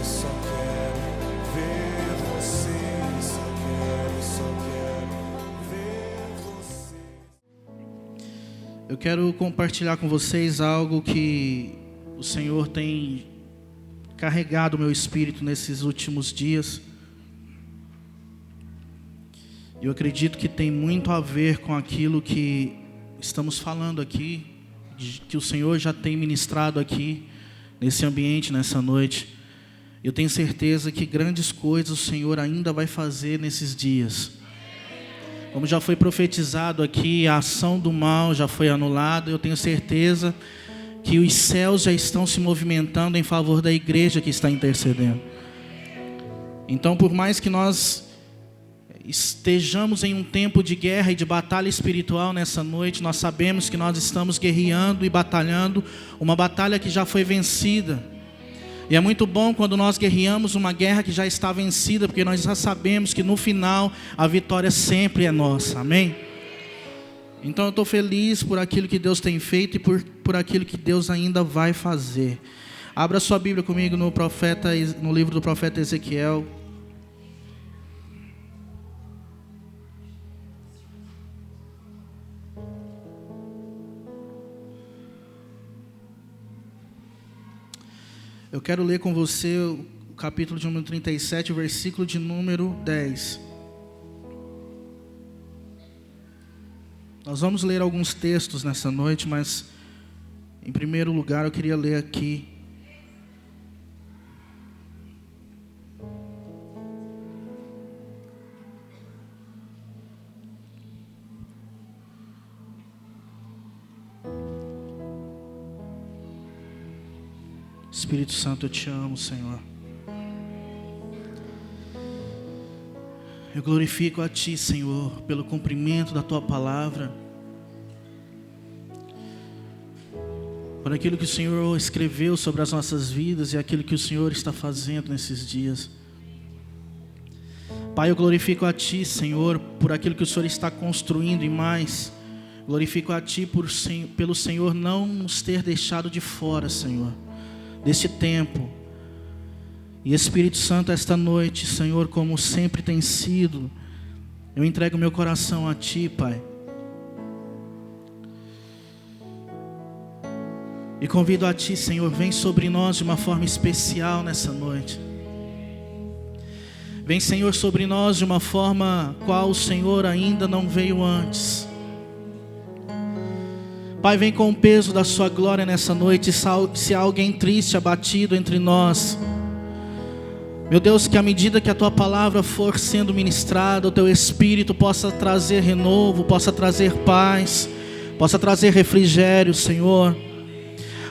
só quero ver você, só quero ver você. Eu quero compartilhar com vocês algo que o Senhor tem carregado o meu espírito nesses últimos dias. Eu acredito que tem muito a ver com aquilo que estamos falando aqui, que o Senhor já tem ministrado aqui, nesse ambiente, nessa noite. Eu tenho certeza que grandes coisas o Senhor ainda vai fazer nesses dias. Como já foi profetizado aqui, a ação do mal já foi anulada. Eu tenho certeza que os céus já estão se movimentando em favor da igreja que está intercedendo. Então, por mais que nós estejamos em um tempo de guerra e de batalha espiritual nessa noite, nós sabemos que nós estamos guerreando e batalhando uma batalha que já foi vencida. E é muito bom quando nós guerreamos uma guerra que já está vencida, porque nós já sabemos que no final a vitória sempre é nossa, amém? Então eu estou feliz por aquilo que Deus tem feito e por aquilo que Deus ainda vai fazer. Abra sua Bíblia comigo no livro do profeta Ezequiel. Eu quero ler com você o capítulo de número 37, o versículo de número 10. Nós vamos ler alguns textos nessa noite, mas em primeiro lugar eu queria ler aqui Espírito Santo, eu te amo, Senhor. Eu glorifico a Ti, Senhor, pelo cumprimento da Tua palavra, por aquilo que o Senhor escreveu sobre as nossas vidas e aquilo que o Senhor está fazendo nesses dias. Pai, eu glorifico a Ti, Senhor, por aquilo que o Senhor está construindo e mais. Glorifico a Ti pelo Senhor não nos ter deixado de fora, Senhor, deste tempo. E Espírito Santo, esta noite, Senhor, como sempre tem sido, eu entrego meu coração a Ti, Pai. E convido a Ti, Senhor, vem sobre nós de uma forma especial nessa noite. Vem, Senhor, sobre nós de uma forma qual o Senhor ainda não veio antes. Pai, vem com o peso da Sua glória nessa noite. Se há alguém triste, abatido entre nós, meu Deus, que à medida que a Tua palavra for sendo ministrada, o Teu Espírito possa trazer renovo, possa trazer paz, possa trazer refrigério, Senhor.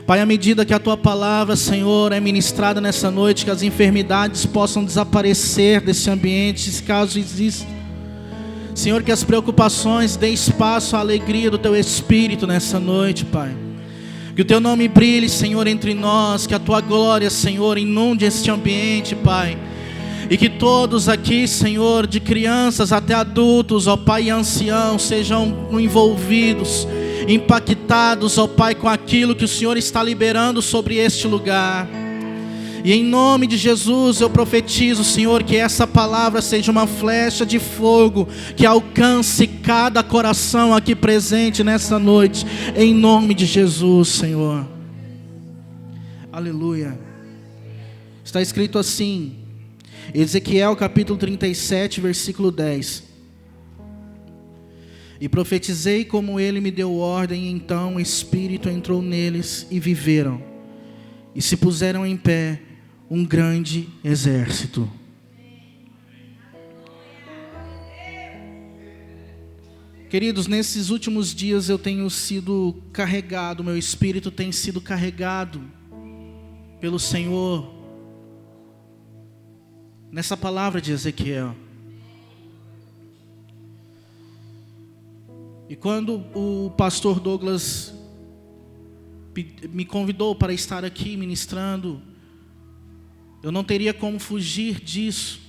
Pai, à medida que a Tua palavra, Senhor, é ministrada nessa noite, que as enfermidades possam desaparecer desse ambiente, se caso exista. Senhor, que as preocupações dê espaço à alegria do Teu Espírito nessa noite, Pai. Que o Teu nome brilhe, Senhor, entre nós. Que a Tua glória, Senhor, inunde este ambiente, Pai. E que todos aqui, Senhor, de crianças até adultos, ó Pai, e anciãos, sejam envolvidos, impactados, ó Pai, com aquilo que o Senhor está liberando sobre este lugar. E em nome de Jesus eu profetizo, Senhor, que essa palavra seja uma flecha de fogo que alcance cada coração aqui presente nessa noite, em nome de Jesus, Senhor. Aleluia. Está escrito assim, Ezequiel capítulo 37, versículo 10. E profetizei como ele me deu ordem, e então o Espírito entrou neles e viveram, e se puseram em pé um grande exército. Queridos, nesses últimos dias eu tenho sido carregado, meu espírito tem sido carregado pelo Senhor nessa palavra de Ezequiel. E quando o pastor Douglas me convidou para estar aqui ministrando, eu não teria como fugir disso,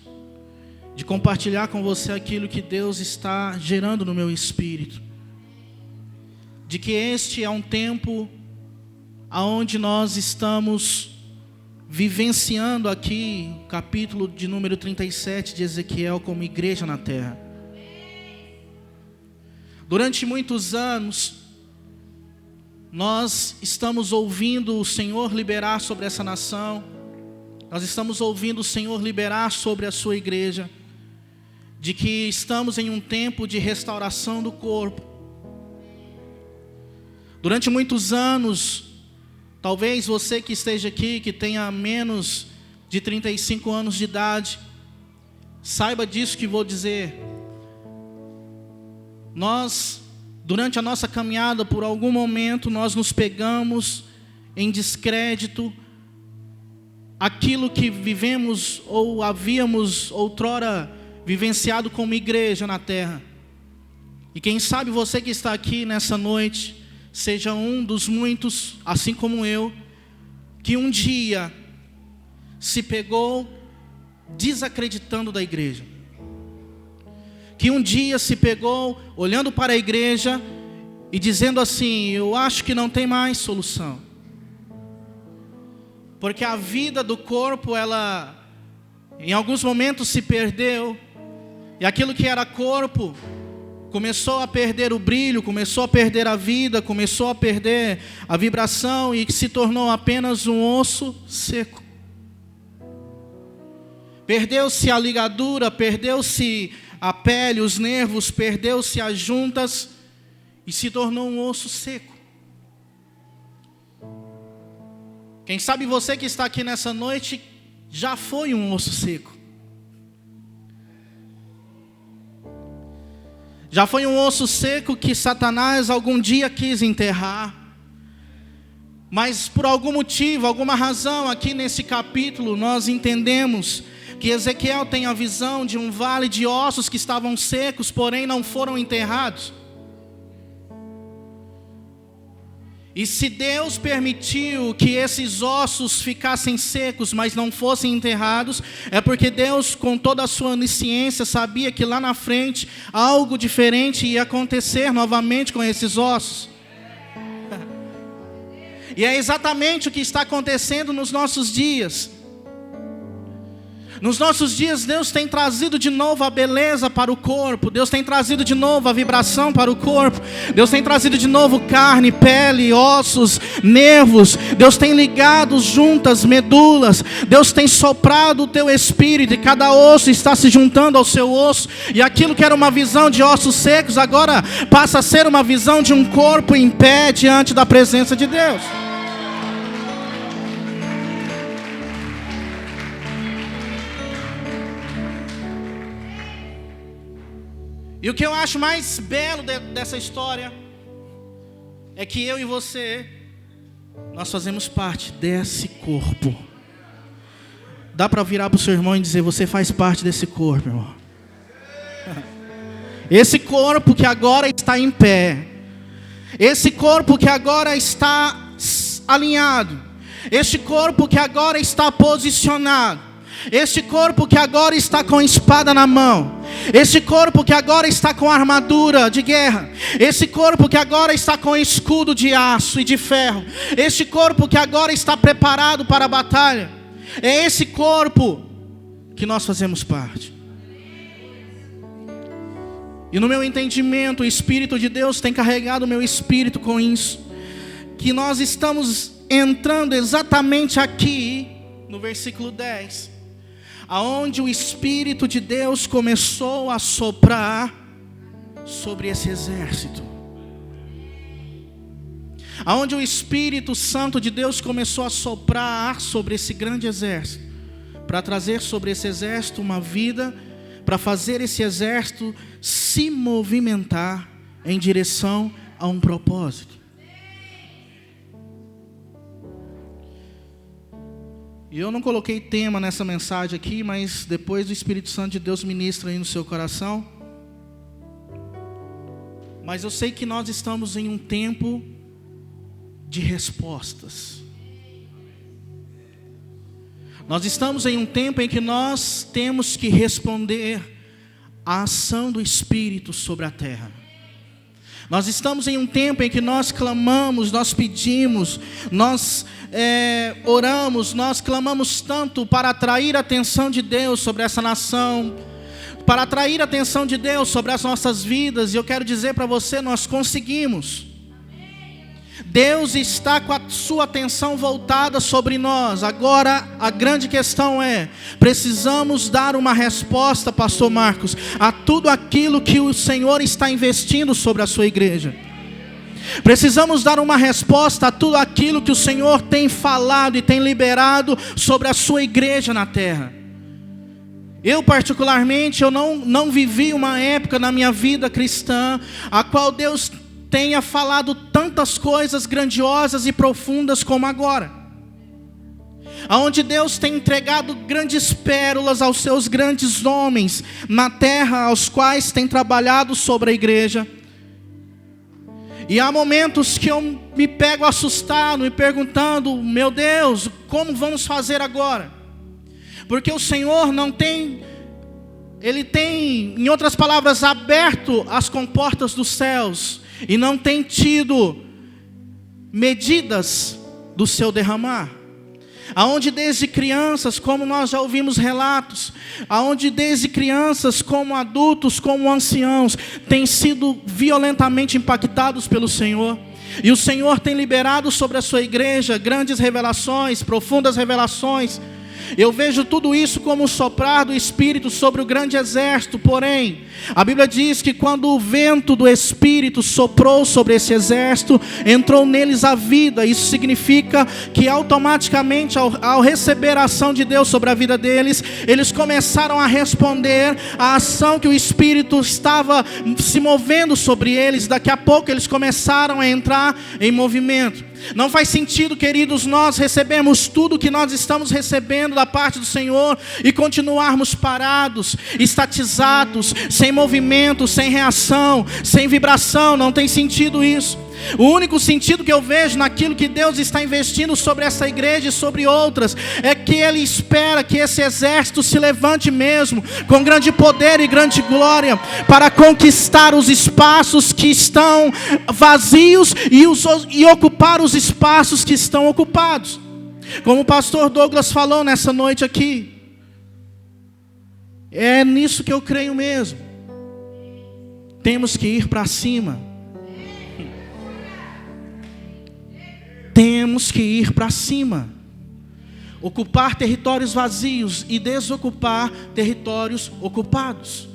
de compartilhar com você aquilo que Deus está gerando no meu espírito. De que este é um tempo onde nós estamos vivenciando aqui o capítulo de número 37 de Ezequiel como igreja na terra. Durante muitos anos, nós estamos ouvindo o Senhor liberar sobre essa nação, nós estamos ouvindo o Senhor liberar sobre a sua igreja, de que estamos em um tempo de restauração do corpo. Durante muitos anos, talvez você que esteja aqui, que tenha menos de 35 anos de idade, saiba disso que vou dizer. Nós, durante a nossa caminhada, por algum momento, nós nos pegamos em descrédito aquilo que vivemos ou havíamos outrora vivenciado como igreja na terra. E quem sabe você que está aqui nessa noite seja um dos muitos, assim como eu, que um dia se pegou desacreditando da igreja, que um dia se pegou olhando para a igreja e dizendo assim: eu acho que não tem mais solução, porque a vida do corpo, ela em alguns momentos se perdeu, e aquilo que era corpo começou a perder o brilho, começou a perder a vida, começou a perder a vibração e se tornou apenas um osso seco. Perdeu-se a ligadura, perdeu-se a pele, os nervos, perdeu-se as juntas e se tornou um osso seco. Quem sabe você que está aqui nessa noite já foi um osso seco. Já foi um osso seco que Satanás algum dia quis enterrar. Mas por algum motivo, alguma razão, aqui nesse capítulo nós entendemos que Ezequiel tem a visão de um vale de ossos que estavam secos, porém não foram enterrados. E se Deus permitiu que esses ossos ficassem secos, mas não fossem enterrados, é porque Deus, com toda a sua onisciência, sabia que lá na frente algo diferente ia acontecer novamente com esses ossos. E é exatamente o que está acontecendo nos nossos dias. Nos nossos dias, Deus tem trazido de novo a beleza para o corpo. Deus tem trazido de novo a vibração para o corpo. Deus tem trazido de novo carne, pele, ossos, nervos. Deus tem ligado juntas medulas. Deus tem soprado o teu espírito e cada osso está se juntando ao seu osso. E aquilo que era uma visão de ossos secos, agora passa a ser uma visão de um corpo em pé diante da presença de Deus. E o que eu acho mais belo dessa história é que eu e você, nós fazemos parte desse corpo. Dá para virar para o seu irmão e dizer: você faz parte desse corpo, irmão. Esse corpo que agora está em pé, esse corpo que agora está alinhado, este corpo que agora está posicionado, este corpo que agora está com espada na mão, este corpo que agora está com armadura de guerra, esse corpo que agora está com escudo de aço e de ferro, este corpo que agora está preparado para a batalha, é esse corpo que nós fazemos parte. E no meu entendimento, o Espírito de Deus tem carregado o meu espírito com isso, que nós estamos entrando exatamente aqui no versículo 10, aonde o Espírito de Deus começou a soprar sobre esse exército, aonde o Espírito Santo de Deus começou a soprar sobre esse grande exército, para trazer sobre esse exército uma vida, para fazer esse exército se movimentar em direção a um propósito. E eu não coloquei tema nessa mensagem aqui, mas depois o Espírito Santo de Deus ministra aí no seu coração. Mas eu sei que nós estamos em um tempo de respostas. Nós estamos em um tempo em que nós temos que responder à ação do Espírito sobre a terra. Nós estamos em um tempo em que nós clamamos, nós pedimos, nós oramos, nós clamamos tanto para atrair a atenção de Deus sobre essa nação, para atrair a atenção de Deus sobre as nossas vidas. E eu quero dizer para você, nós conseguimos. Deus está com a sua atenção voltada sobre nós. Agora a grande questão é: precisamos dar uma resposta, pastor Marcos, a tudo aquilo que o Senhor está investindo sobre a sua igreja. Precisamos dar uma resposta a tudo aquilo que o Senhor tem falado e tem liberado sobre a sua igreja na terra. Eu particularmente, eu não vivi uma época na minha vida cristã a qual Deus tenha falado tantas coisas grandiosas e profundas como agora, aonde Deus tem entregado grandes pérolas aos seus grandes homens na terra, aos quais tem trabalhado sobre a igreja. E há momentos que eu me pego assustado e perguntando: meu Deus, como vamos fazer agora? Porque o Senhor não tem, Ele tem, em outras palavras, aberto as comportas dos céus e não tem tido medidas do seu derramar. Aonde desde crianças, como nós já ouvimos relatos, aonde desde crianças, como adultos, como anciãos, têm sido violentamente impactados pelo Senhor. E o Senhor tem liberado sobre a sua igreja grandes revelações, profundas revelações. Eu vejo tudo isso como o soprar do Espírito sobre o grande exército. Porém, a Bíblia diz que quando o vento do Espírito soprou sobre esse exército, entrou neles a vida. Isso significa que automaticamente, ao receber a ação de Deus sobre a vida deles, eles começaram a responder à ação que o Espírito estava se movendo sobre eles. Daqui a pouco eles começaram a entrar em movimento. Não faz sentido, queridos, nós recebemos tudo que nós estamos recebendo da parte do Senhor e continuarmos parados, estatizados, sem movimento, sem reação, sem vibração. Não tem sentido isso. O único sentido que eu vejo naquilo que Deus está investindo sobre essa igreja e sobre outras é que Ele espera que esse exército se levante mesmo com grande poder e grande glória para conquistar os espaços que estão vazios e ocupar os espaços que estão ocupados. Como o pastor Douglas falou nessa noite aqui, é nisso que eu creio mesmo. Temos que ir para cima. Temos que ir para cima, ocupar territórios vazios e desocupar territórios ocupados.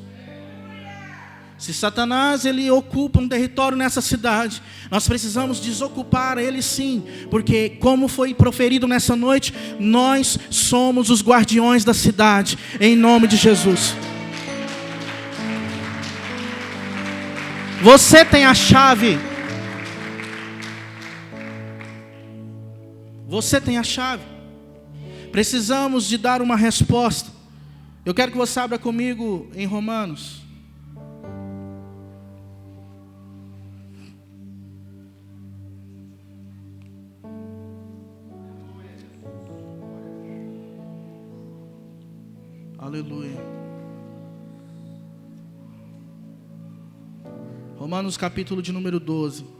Se Satanás ele ocupa um território nessa cidade, nós precisamos desocupar ele sim, porque como foi proferido nessa noite, nós somos os guardiões da cidade, em nome de Jesus. Você tem a chave. Você tem a chave. Precisamos de dar uma resposta. Eu quero que você abra comigo em Romanos. Aleluia. Romanos capítulo de número 12.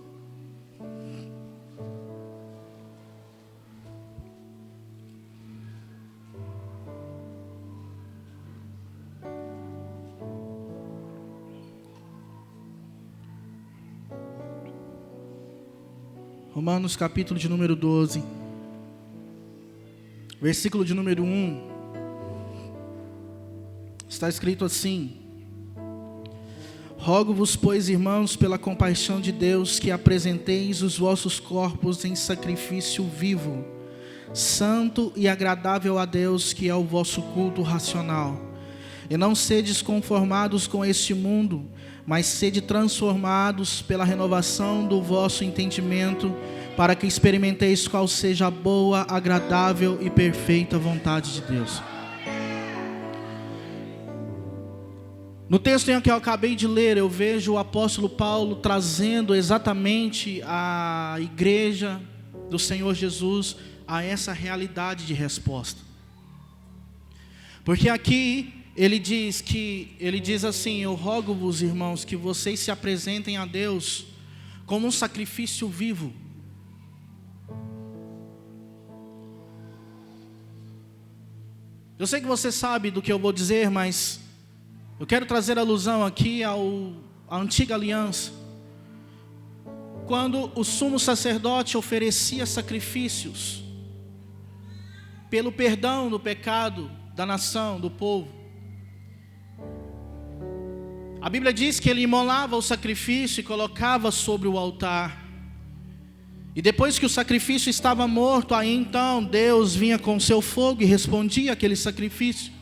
Romanos capítulo de número 12, versículo de número 1, está escrito assim: rogo-vos, pois, irmãos, pela compaixão de Deus, que apresenteis os vossos corpos em sacrifício vivo, santo e agradável a Deus, que é o vosso culto racional. E não sedes conformados com este mundo, mas sede transformados pela renovação do vosso entendimento, para que experimenteis qual seja a boa, agradável e perfeita vontade de Deus. No texto em que eu acabei de ler, eu vejo o apóstolo Paulo trazendo exatamente a igreja do Senhor Jesus a essa realidade de resposta. Porque aqui ele diz assim: eu rogo-vos, irmãos, que vocês se apresentem a Deus como um sacrifício vivo. Eu sei que você sabe do que eu vou dizer, mas eu quero trazer alusão aqui à antiga aliança. Quando o sumo sacerdote oferecia sacrifícios pelo perdão do pecado da nação, do povo, a Bíblia diz que ele imolava o sacrifício e colocava sobre o altar. E depois que o sacrifício estava morto, aí então Deus vinha com seu fogo e respondia aquele sacrifício.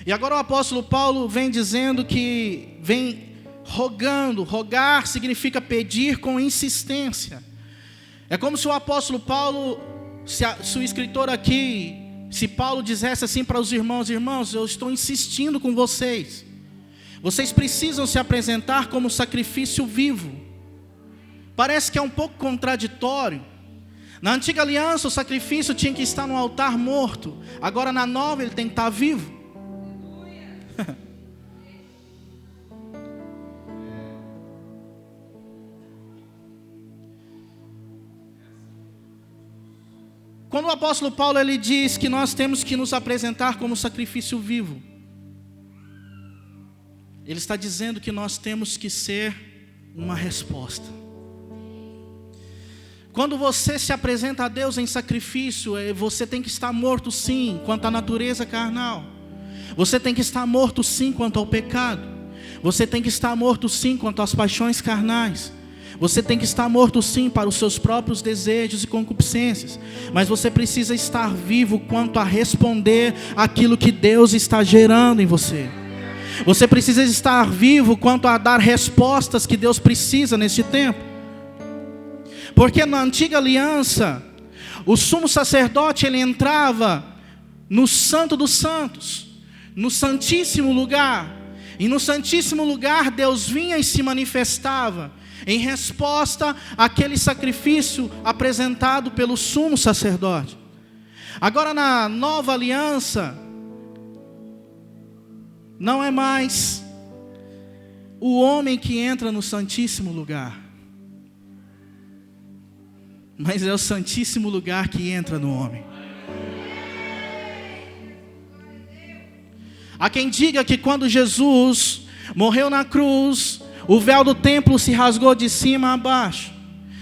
E agora o apóstolo Paulo vem dizendo que vem rogando. Rogar significa pedir com insistência. É como se o apóstolo Paulo, se o escritor aqui, se Paulo dissesse assim para os irmãos: irmãos, eu estou insistindo com vocês. Vocês precisam se apresentar como sacrifício vivo. Parece que é um pouco contraditório. Na antiga aliança o sacrifício tinha que estar no altar morto. Agora na nova ele tem que estar vivo. Quando o apóstolo Paulo ele diz que nós temos que nos apresentar como sacrifício vivo, ele está dizendo que nós temos que ser uma resposta. Quando você se apresenta a Deus em sacrifício, você tem que estar morto sim quanto à natureza carnal. Você tem que estar morto sim quanto ao pecado. Você tem que estar morto sim quanto às paixões carnais. Você tem que estar morto sim para os seus próprios desejos e concupiscências. Mas você precisa estar vivo quanto a responder aquilo que Deus está gerando em você. Você precisa estar vivo quanto a dar respostas que Deus precisa neste tempo. Porque na antiga aliança, o sumo sacerdote ele entrava no Santo dos Santos, no Santíssimo Lugar. E no Santíssimo Lugar Deus vinha e se manifestava em resposta àquele sacrifício apresentado pelo sumo sacerdote. Agora na nova aliança, não é mais o homem que entra no Santíssimo Lugar, mas é o Santíssimo Lugar que entra no homem. Há quem diga que quando Jesus morreu na cruz, o véu do templo se rasgou de cima a baixo.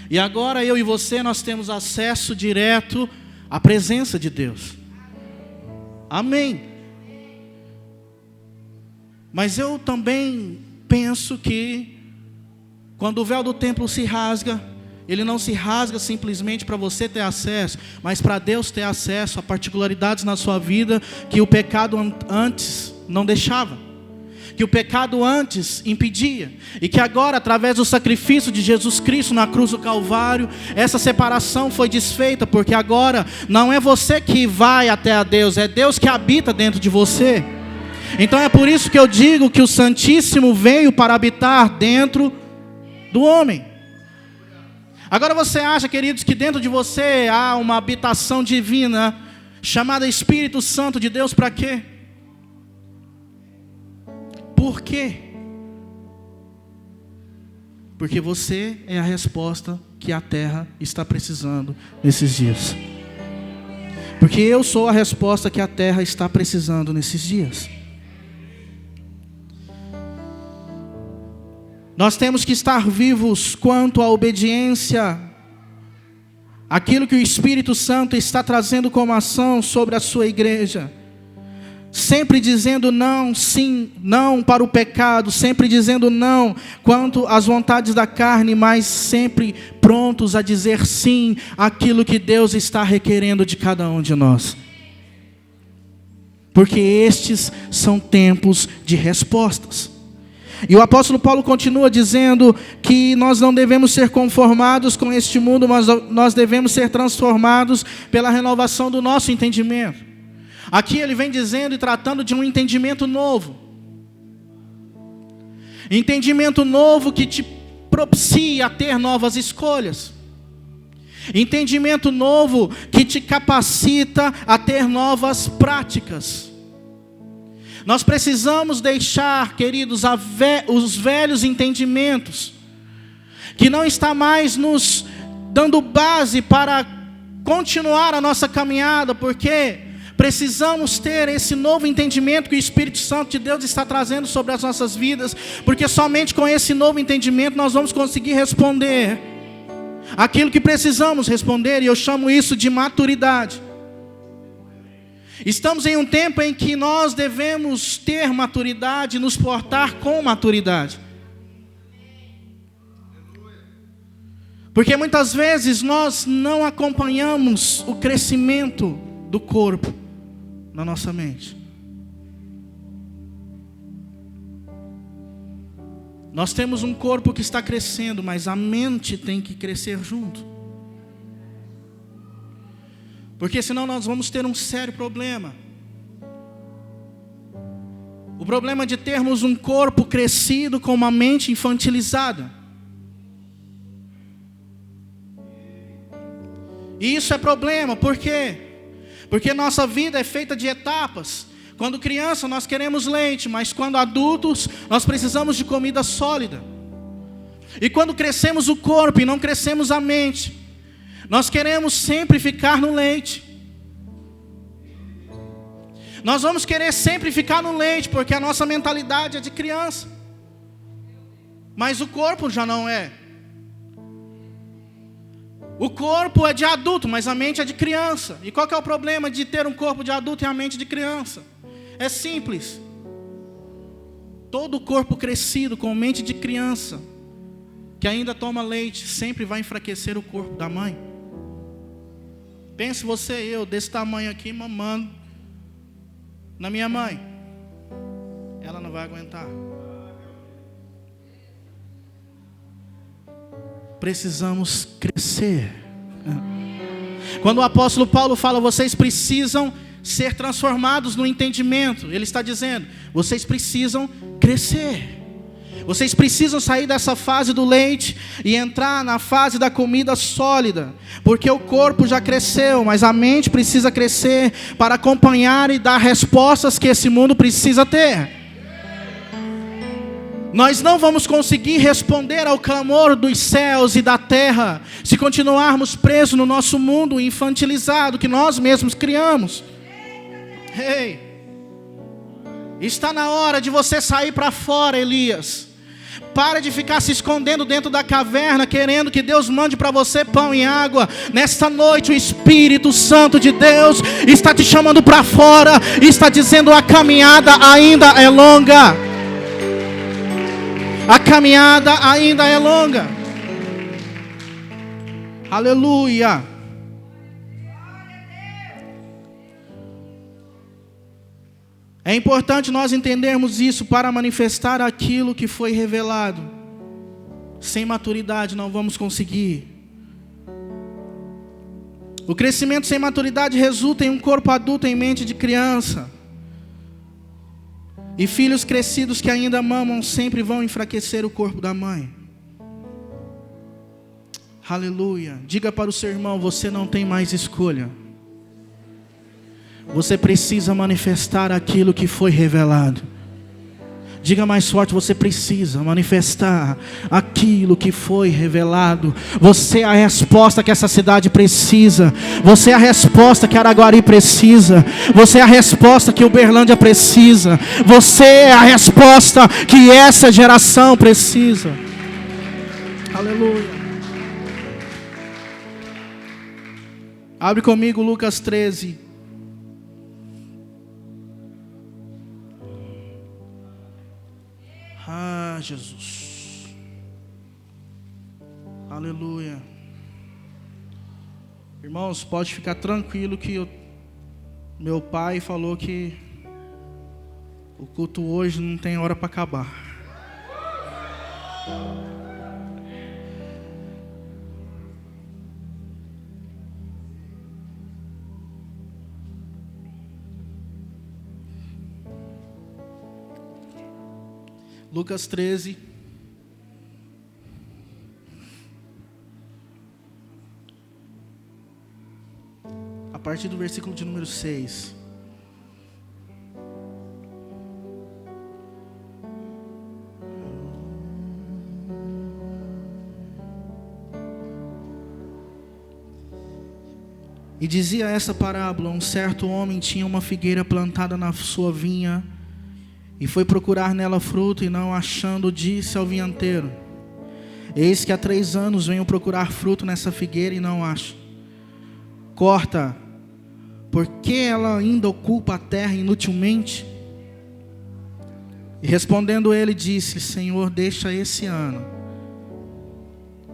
E agora eu e você, nós temos acesso direto à presença de Deus. Amém. Mas eu também penso que quando o véu do templo se rasga, ele não se rasga simplesmente para você ter acesso, mas para Deus ter acesso a particularidades na sua vida que o pecado antes não deixava, que o pecado antes impedia, e que agora, através do sacrifício de Jesus Cristo na cruz do Calvário, essa separação foi desfeita, porque agora não é você que vai até a Deus, é Deus que habita dentro de você. Então é por isso que eu digo que o Santíssimo veio para habitar dentro do homem. Agora você acha, queridos, que dentro de você há uma habitação divina chamada Espírito Santo de Deus para quê? Por quê? Porque você é a resposta que a terra está precisando nesses dias. Porque eu sou a resposta que a terra está precisando nesses dias. Nós temos que estar vivos quanto à obediência, aquilo que o Espírito Santo está trazendo como ação sobre a sua igreja. Sempre dizendo não, sim, não para o pecado, sempre dizendo não quanto às vontades da carne, mas sempre prontos a dizer sim àquilo que Deus está requerendo de cada um de nós. Porque estes são tempos de respostas. E o apóstolo Paulo continua dizendo que nós não devemos ser conformados com este mundo, mas nós devemos ser transformados pela renovação do nosso entendimento. Aqui ele vem dizendo e tratando de um entendimento novo. Entendimento novo que te propicia a ter novas escolhas. Entendimento novo que te capacita a ter novas práticas. Nós precisamos deixar, queridos, os velhos entendimentos. que não está mais nos dando base para continuar a nossa caminhada, porque precisamos ter esse novo entendimento que o Espírito Santo de Deus está trazendo sobre as nossas vidas, porque somente com esse novo entendimento nós vamos conseguir responder aquilo que precisamos responder, e eu chamo isso de maturidade. Estamos em um tempo em que nós devemos ter maturidade, nos portar com maturidade. Porque muitas vezes nós não acompanhamos o crescimento do corpo na nossa mente. Nós temos um corpo que está crescendo, mas a mente tem que crescer junto. Porque senão nós vamos ter um sério problema. O problema de termos um corpo crescido com uma mente infantilizada. E isso é problema, por quê? Porque nossa vida é feita de etapas. Quando criança nós queremos leite, mas quando adultos nós precisamos de comida sólida. E quando crescemos o corpo e não crescemos a mente, nós queremos sempre ficar no leite. Nós vamos querer sempre ficar no leite, porque a nossa mentalidade é de criança. Mas o corpo já não é. O corpo é de adulto, mas a mente é de criança. E qual que é o problema de ter um corpo de adulto e a mente de criança? É simples. Todo corpo crescido com mente de criança, que ainda toma leite, sempre vai enfraquecer o corpo da mãe. Pense você e eu, desse tamanho aqui, mamando na minha mãe. Ela não vai aguentar. Precisamos crescer. Quando o apóstolo Paulo fala, vocês precisam ser transformados no entendimento, ele está dizendo, vocês precisam crescer. Vocês precisam sair dessa fase do leite e entrar na fase da comida sólida, porque o corpo já cresceu, mas a mente precisa crescer para acompanhar e dar respostas que esse mundo precisa ter. Nós não vamos conseguir responder ao clamor dos céus e da terra se continuarmos presos no nosso mundo infantilizado que nós mesmos criamos. Ei, está na hora de você sair para fora, Elias. Para de ficar se escondendo dentro da caverna, querendo que Deus mande para você pão e água. Nesta noite o Espírito Santo de Deus está te chamando para fora e está dizendo, a caminhada ainda é longa. A caminhada ainda é longa. Aleluia. É importante nós entendermos isso para manifestar aquilo que foi revelado. Sem maturidade não vamos conseguir. O crescimento sem maturidade resulta em um corpo adulto em mente de criança. E filhos crescidos que ainda mamam sempre vão enfraquecer o corpo da mãe. Aleluia. Diga para o seu irmão, você não tem mais escolha. Você precisa manifestar aquilo que foi revelado. Diga mais forte, você precisa manifestar aquilo que foi revelado. Você é a resposta que essa cidade precisa. Você é a resposta que Araguari precisa. Você é a resposta que Uberlândia precisa. Você é a resposta que essa geração precisa. Aleluia. Abre comigo Lucas 13. Ah, Jesus. Aleluia. Irmãos, pode ficar tranquilo que meu pai falou que o culto hoje não tem hora para acabar. Lucas 13. A partir do versículo de número 6. E dizia essa parábola: um certo homem tinha uma figueira plantada na sua vinha, e foi procurar nela fruto, e não achando, disse ao vinhateiro: eis que há 3 anos venho procurar fruto nessa figueira e não acho. Corta, porque ela ainda ocupa a terra inutilmente? E respondendo ele, disse: Senhor, deixa esse ano,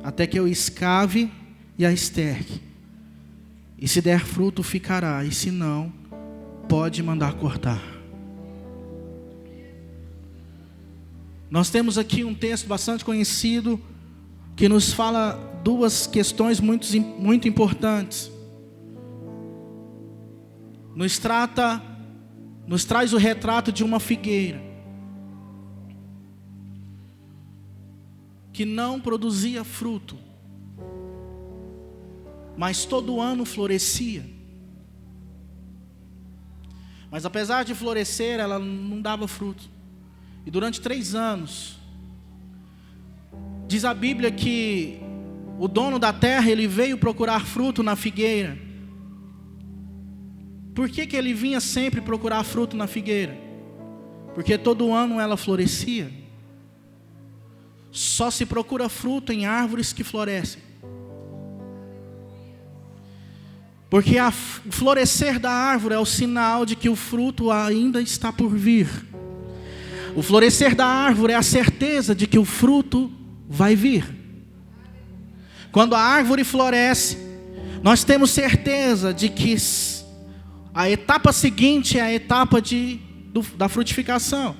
até que eu escave e a esterque. E se der fruto, ficará, e se não, pode mandar cortar. Nós temos aqui um texto bastante conhecido, que nos fala 2 questões muito importantes. Nos traz o retrato de uma figueira que não produzia fruto, mas todo ano florescia. Mas apesar de florescer, ela não dava fruto. E durante 3 anos, diz a Bíblia que o dono da terra, ele veio procurar fruto na figueira. Por que ele vinha sempre procurar fruto na figueira? Porque todo ano ela florescia. Só se procura fruto em árvores que florescem. Porque o florescer da árvore é o sinal de que o fruto ainda está por vir. O florescer da árvore é a certeza de que o fruto vai vir. Quando a árvore floresce, nós temos certeza de que a etapa seguinte é a etapa da frutificação.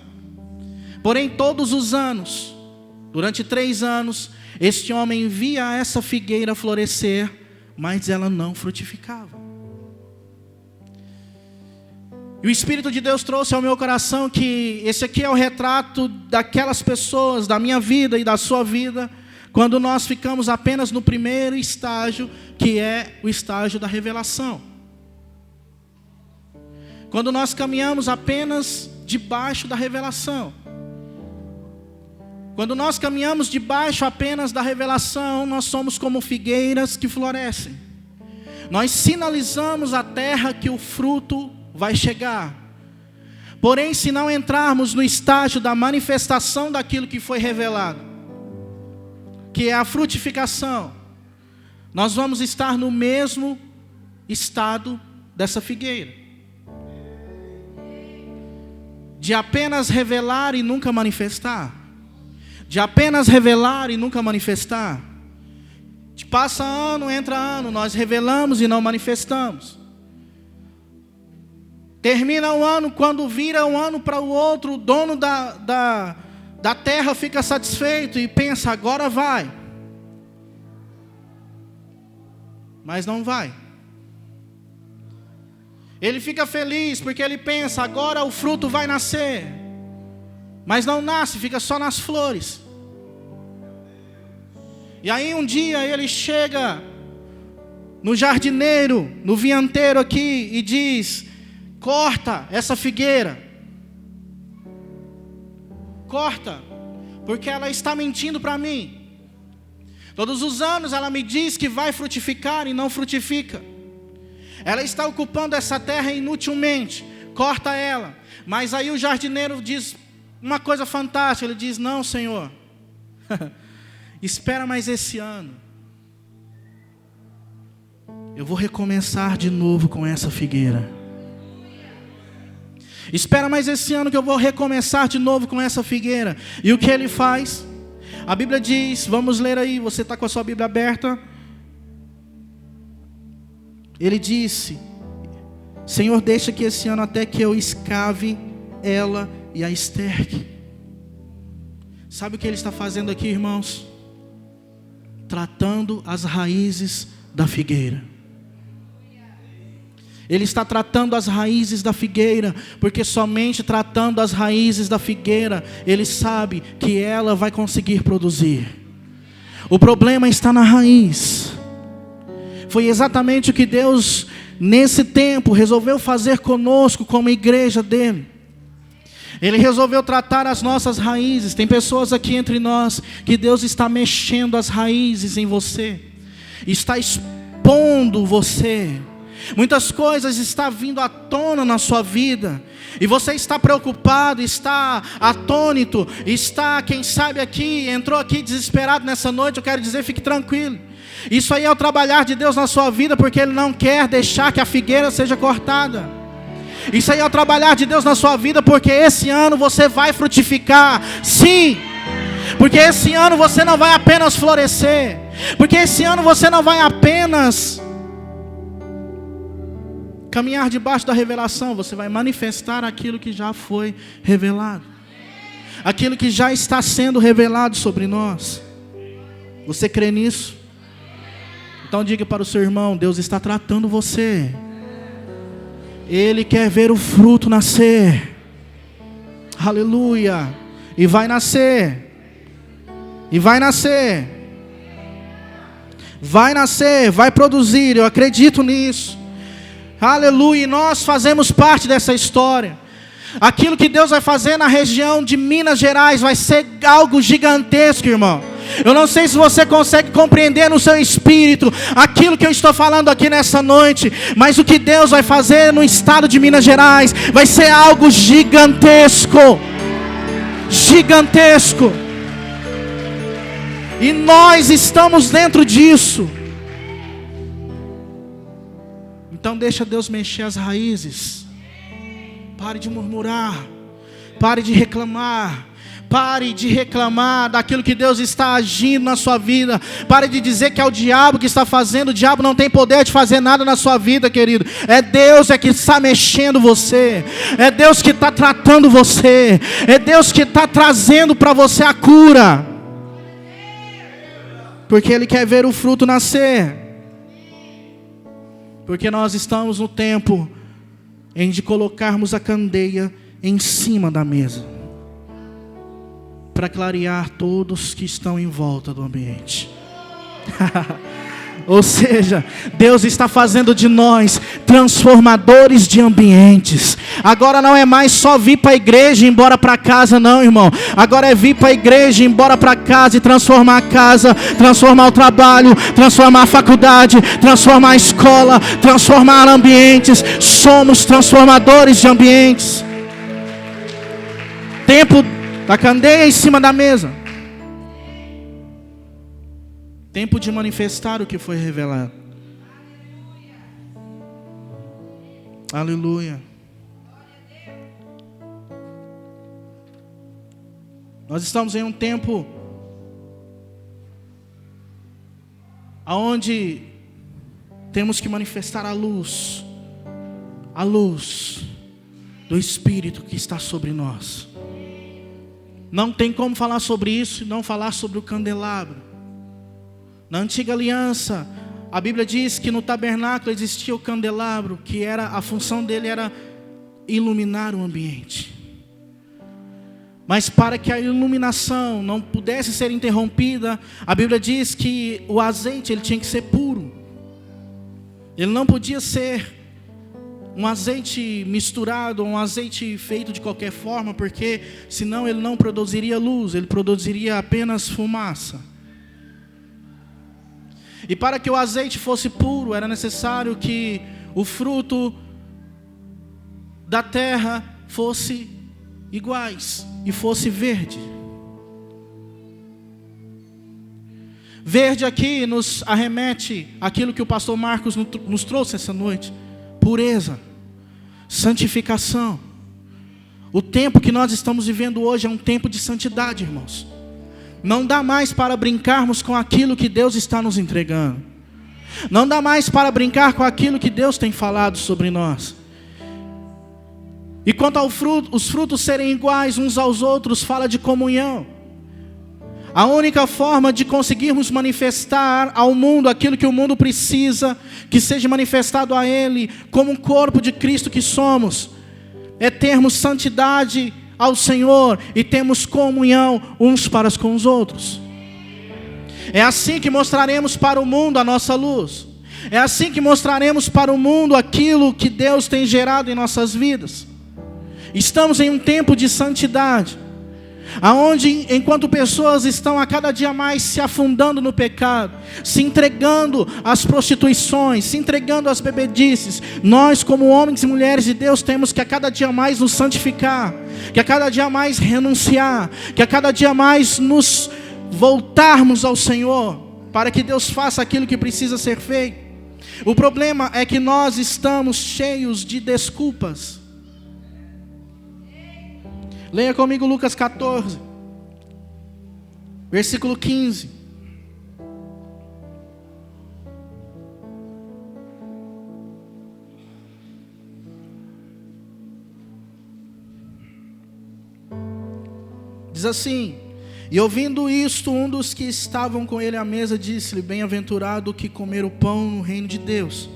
Porém, todos os anos, durante 3 anos, este homem via essa figueira florescer, mas ela não frutificava. E o Espírito de Deus trouxe ao meu coração que esse aqui é o retrato daquelas pessoas, da minha vida e da sua vida, quando nós ficamos apenas no primeiro estágio, que é o estágio da revelação. Quando nós caminhamos apenas debaixo da revelação. Quando nós caminhamos debaixo apenas da revelação, nós somos como figueiras que florescem. Nós sinalizamos à terra que o fruto vai chegar. Porém, se não entrarmos no estágio da manifestação daquilo que foi revelado, que é a frutificação, nós vamos estar no mesmo estado dessa figueira, de apenas revelar e nunca manifestar. De apenas revelar e nunca manifestar. Passa ano, entra ano, nós revelamos e não manifestamos. Termina um ano, quando vira um ano para o outro, o dono da terra fica satisfeito e pensa: agora vai. Mas não vai. Ele fica feliz porque ele pensa: agora o fruto vai nascer. Mas não nasce, fica só nas flores. E aí um dia ele chega no jardineiro, no vinhateiro aqui, e diz: corta essa figueira. Corta, porque ela está mentindo para mim. Todos os anos ela me diz que vai frutificar e não frutifica. Ela está ocupando essa terra inutilmente. Corta ela. Mas aí o jardineiro diz uma coisa fantástica. Ele diz: não, Senhor, espera mais esse ano. Eu vou recomeçar de novo com essa figueira. Espera mais esse ano que eu vou recomeçar de novo com essa figueira. E o que ele faz? A Bíblia diz, vamos ler aí, você está com a sua Bíblia aberta. Ele disse: Senhor, deixa que esse ano até que eu escave ela e a esterque. Sabe o que ele está fazendo aqui, irmãos? Tratando as raízes da figueira. Ele está tratando as raízes da figueira, porque somente tratando as raízes da figueira, ele sabe que ela vai conseguir produzir. O problema está na raiz. Foi exatamente o que Deus, nesse tempo, resolveu fazer conosco como igreja dele. Ele resolveu tratar as nossas raízes. Tem pessoas aqui entre nós que Deus está mexendo as raízes em você, está expondo você, Muitas coisas estão vindo à tona na sua vida, e você está preocupado, está atônito, está, quem sabe aqui, entrou aqui desesperado nessa noite. Eu quero dizer, fique tranquilo. Isso aí é o trabalhar de Deus na sua vida, porque Ele não quer deixar que a figueira seja cortada. Isso aí é o trabalhar de Deus na sua vida, porque esse ano você vai frutificar, sim. Porque esse ano você não vai apenas florescer, porque esse ano você não vai apenas caminhar debaixo da revelação, você vai manifestar aquilo que já foi revelado, aquilo que já está sendo revelado sobre nós. Você crê nisso? Então diga para o seu irmão: Deus está tratando você. Ele quer ver o fruto nascer. Aleluia. E vai nascer. E vai nascer. Vai nascer, vai produzir. Eu acredito nisso. Aleluia. E nós fazemos parte dessa história. Aquilo que Deus vai fazer na região de Minas Gerais vai ser algo gigantesco, irmão. Eu não sei se você consegue compreender no seu espírito aquilo que eu estou falando aqui nessa noite, mas o que Deus vai fazer no estado de Minas Gerais vai ser algo gigantesco. Gigantesco. E nós estamos dentro disso. Então deixa Deus mexer as raízes. Pare de murmurar. Pare de reclamar. Pare de reclamar daquilo que Deus está agindo na sua vida. Pare de dizer que é o diabo que está fazendo. O diabo não tem poder de fazer nada na sua vida, querido. É Deus que está mexendo você. É Deus que está tratando você. É Deus que está trazendo para você a cura. Porque Ele quer ver o fruto nascer. Porque nós estamos no tempo em de colocarmos a candeia em cima da mesa, para clarear todos que estão em volta do ambiente. Ou seja, Deus está fazendo de nós transformadores de ambientes. Agora não é mais só vir para a igreja e ir embora para casa, não, irmão. Agora é vir para a igreja e ir embora para casa e transformar a casa, transformar o trabalho, transformar a faculdade, transformar a escola, transformar ambientes. Somos transformadores de ambientes. Tempo da candeia em cima da mesa. Tempo de manifestar o que foi revelado. Aleluia. Nós estamos em um tempo onde temos que manifestar a luz do Espírito que está sobre nós. Não tem como falar sobre isso e não falar sobre o candelabro. Na antiga aliança, a Bíblia diz que no tabernáculo existia o candelabro, que era, a função dele era iluminar o ambiente. Mas para que a iluminação não pudesse ser interrompida, a Bíblia diz que o azeite ele tinha que ser puro. Ele não podia ser um azeite misturado, um azeite feito de qualquer forma, porque senão ele não produziria luz, ele produziria apenas fumaça. E para que o azeite fosse puro, era necessário que o fruto da terra fosse iguais e fosse verde. Verde aqui nos arremete àquilo que o pastor Marcos nos trouxe essa noite: pureza, santificação. O tempo que nós estamos vivendo hoje é um tempo de santidade, irmãos. Não dá mais para brincarmos com aquilo que Deus está nos entregando. Não dá mais para brincar com aquilo que Deus tem falado sobre nós. E quanto ao fruto, os frutos serem iguais uns aos outros, fala de comunhão. A única forma de conseguirmos manifestar ao mundo aquilo que o mundo precisa, que seja manifestado a Ele, como um corpo de Cristo que somos, é termos santidade ao Senhor e temos comunhão uns para com os outros. É assim que mostraremos para o mundo a nossa luz. É assim que mostraremos para o mundo aquilo que Deus tem gerado em nossas vidas. Estamos em um tempo de santidade. Aonde, enquanto pessoas estão a cada dia mais se afundando no pecado, se entregando às prostituições, se entregando às bebedices, nós como homens e mulheres de Deus temos que a cada dia mais nos santificar, que a cada dia mais renunciar, que a cada dia mais nos voltarmos ao Senhor, para que Deus faça aquilo que precisa ser feito. O problema é que nós estamos cheios de desculpas. Leia comigo Lucas 14, versículo 15. Diz assim: e ouvindo isto, um dos que estavam com ele à mesa disse-lhe: bem-aventurado o que comer o pão no reino de Deus.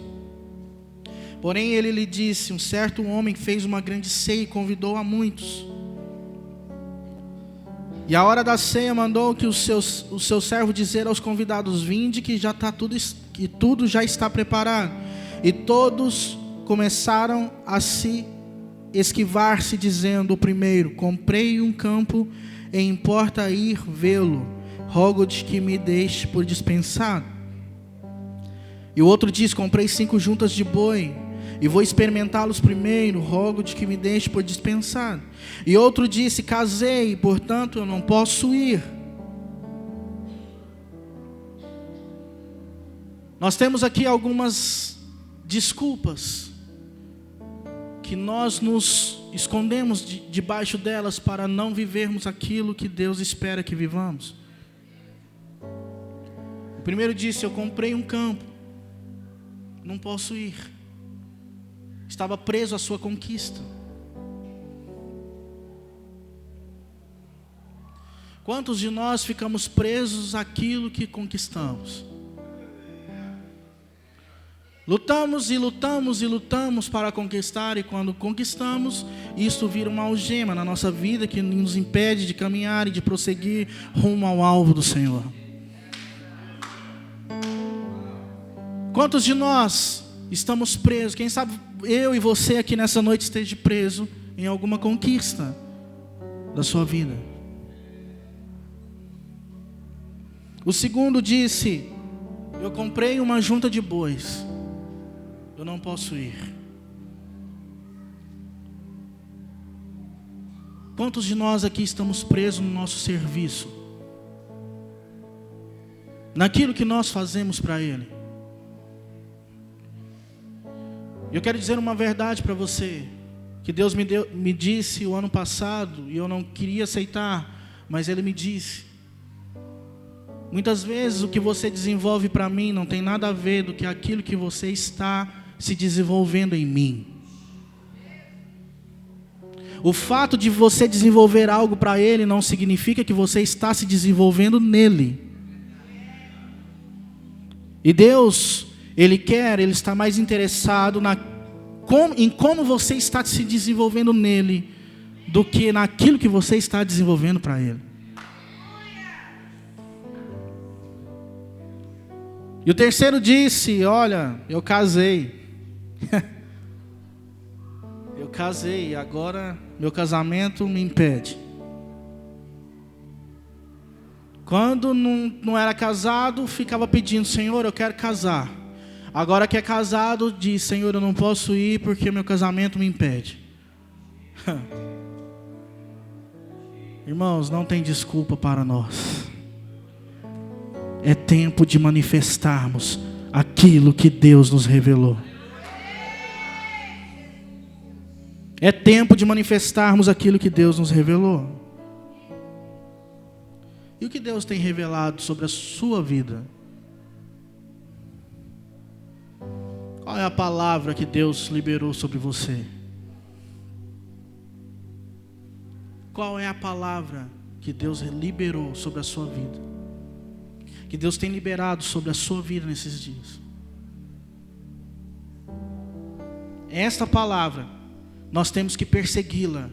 Porém ele lhe disse: um certo homem fez uma grande ceia e convidou a muitos. E a hora da ceia mandou que o seu servo dizer aos convidados: vinde, que já está tudo já está preparado. E todos começaram a se esquivar-se, dizendo: o primeiro, comprei um campo e importa ir vê-lo, rogo-te que me deixe por dispensado. E o outro diz: comprei 5 juntas de boi e vou experimentá-los primeiro, rogo-te que me deixe por dispensado. E outro disse: casei, portanto eu não posso ir. Nós temos aqui algumas desculpas que nós nos escondemos debaixo delas para não vivermos aquilo que Deus espera que vivamos. O primeiro disse: eu comprei um campo, não posso ir. Estava preso à sua conquista. Quantos de nós ficamos presos àquilo que conquistamos? Lutamos e lutamos e lutamos para conquistar, e quando conquistamos, isso vira uma algema na nossa vida que nos impede de caminhar e de prosseguir rumo ao alvo do Senhor. Quantos de nós estamos presos? Quem sabe eu e você aqui nessa noite esteja preso em alguma conquista da sua vida. O segundo disse: eu comprei uma junta de bois, eu não posso ir. Quantos de nós aqui estamos presos no nosso serviço, naquilo que nós fazemos para Ele? Eu quero dizer uma verdade para você, que Deus me disse o ano passado, e eu não queria aceitar, mas Ele me disse: muitas vezes o que você desenvolve para mim não tem nada a ver do que aquilo que você está se desenvolvendo em mim. O fato de você desenvolver algo para Ele não significa que você está se desenvolvendo nele. E Deus, Ele está mais interessado em como você está se desenvolvendo nele, do que naquilo que você está desenvolvendo para Ele. E o terceiro disse: olha, eu casei. Eu casei e agora meu casamento me impede. Quando não era casado, ficava pedindo: Senhor, eu quero casar. Agora que é casado, diz: Senhor, eu não posso ir porque meu casamento me impede. Irmãos, não tem desculpa para nós. É tempo de manifestarmos aquilo que Deus nos revelou. É tempo de manifestarmos aquilo que Deus nos revelou. E o que Deus tem revelado sobre a sua vida? Qual é a palavra que Deus liberou sobre você? Qual é a palavra que Deus liberou sobre a sua vida? Que Deus tem liberado sobre a sua vida nesses dias? Esta palavra, nós temos que persegui-la.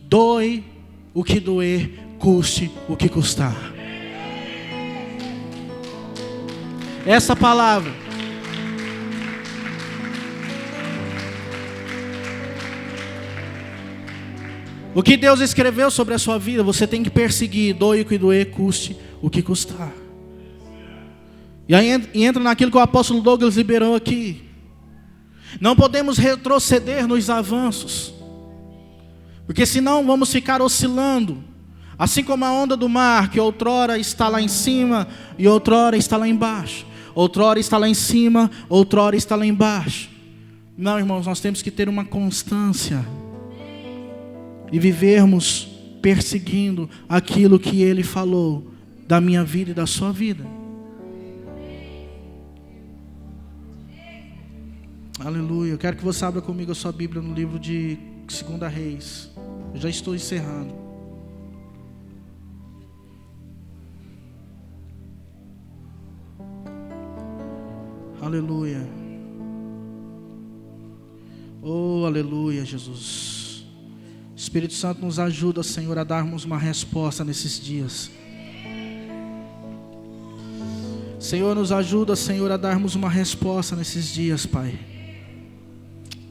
Doe o que doer, custe o que custar. Essa palavra O que Deus escreveu sobre a sua vida, você tem que perseguir, doe o que doer, custe o que custar. E aí entra naquilo que o apóstolo Douglas liberou aqui. Não podemos retroceder nos avanços, porque senão vamos ficar oscilando, assim como a onda do mar, que outrora está lá em cima e outrora está lá embaixo, outrora está lá em cima, outrora está lá embaixo. Não, irmãos, nós temos que ter uma constância e vivermos perseguindo aquilo que Ele falou da minha vida e da sua vida. Aleluia. Eu quero que você abra comigo a sua Bíblia no livro de 2 Reis. Eu já estou encerrando. Aleluia. Oh, aleluia, Jesus. Espírito Santo, nos ajuda, Senhor, a darmos uma resposta nesses dias. Senhor, nos ajuda, Senhor, a darmos uma resposta nesses dias, Pai.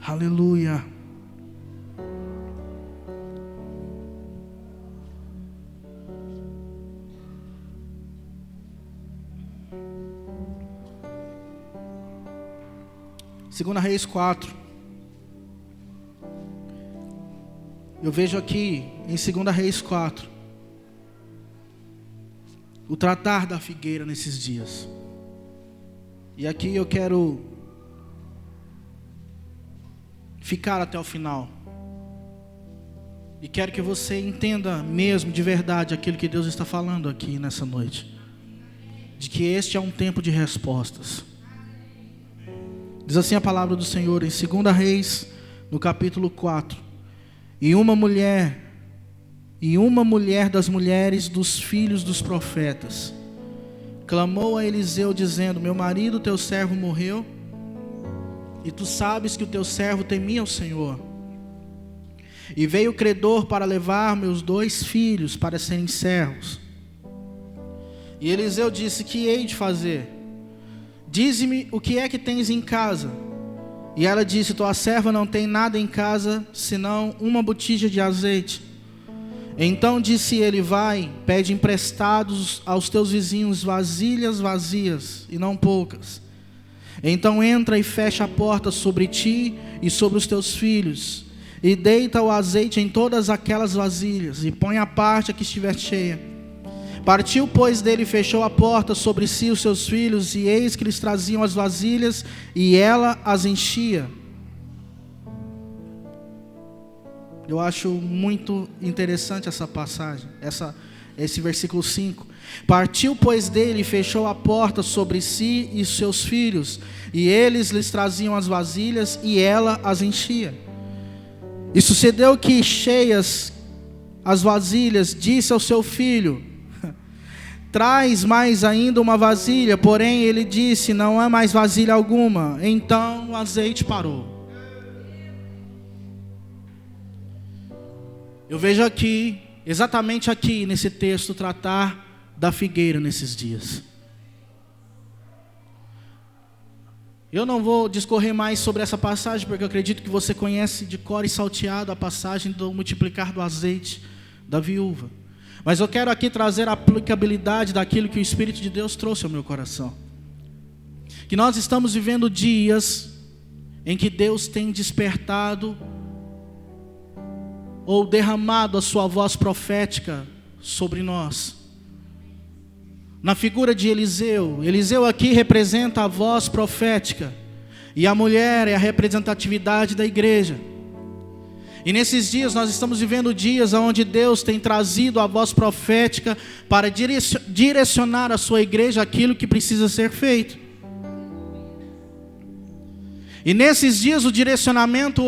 Aleluia. Segunda Reis 4. Eu vejo aqui em 2 Reis 4 o tratar da figueira nesses dias. E aqui eu quero ficar até o final. E quero que você entenda mesmo de verdade aquilo que Deus está falando aqui nessa noite. De que este é um tempo de respostas. Diz assim a palavra do Senhor em 2 Reis, no capítulo 4. E uma mulher das mulheres dos filhos dos profetas clamou a Eliseu dizendo: meu marido, teu servo, morreu, e tu sabes que o teu servo temia o Senhor. E veio o credor para levar meus 2 filhos para serem servos. E Eliseu disse: que hei de fazer? Dize-me o que é que tens em casa. E ela disse: tua serva não tem nada em casa, senão uma botija de azeite. Então disse ele: vai, pede emprestados aos teus vizinhos vasilhas vazias, e não poucas. Então entra e fecha a porta sobre ti e sobre os teus filhos, e deita o azeite em todas aquelas vasilhas, e põe a parte a que estiver cheia. Partiu, pois, dele e fechou a porta sobre si e os seus filhos, e eis que lhes traziam as vasilhas, e ela as enchia. Eu acho muito interessante essa passagem, esse versículo 5. Partiu, pois, dele e fechou a porta sobre si e seus filhos, e eles lhes traziam as vasilhas, e ela as enchia. E sucedeu que, cheias as vasilhas, disse ao seu filho: traz mais ainda uma vasilha. Porém ele disse: não há mais vasilha alguma. Então o azeite parou. Eu vejo aqui, exatamente aqui nesse texto, tratar da figueira nesses dias. Eu não vou discorrer mais sobre essa passagem, porque eu acredito que você conhece de cor e salteado a passagem do multiplicar do azeite da viúva. Mas eu quero aqui trazer a aplicabilidade daquilo que o Espírito de Deus trouxe ao meu coração. Que nós estamos vivendo dias em que Deus tem despertado ou derramado a sua voz profética sobre nós. Na figura de Eliseu, Eliseu aqui representa a voz profética, e a mulher é a representatividade da igreja. E nesses dias nós estamos vivendo dias onde Deus tem trazido a voz profética para direcionar a sua igreja aquilo que precisa ser feito. E nesses dias o direcionamento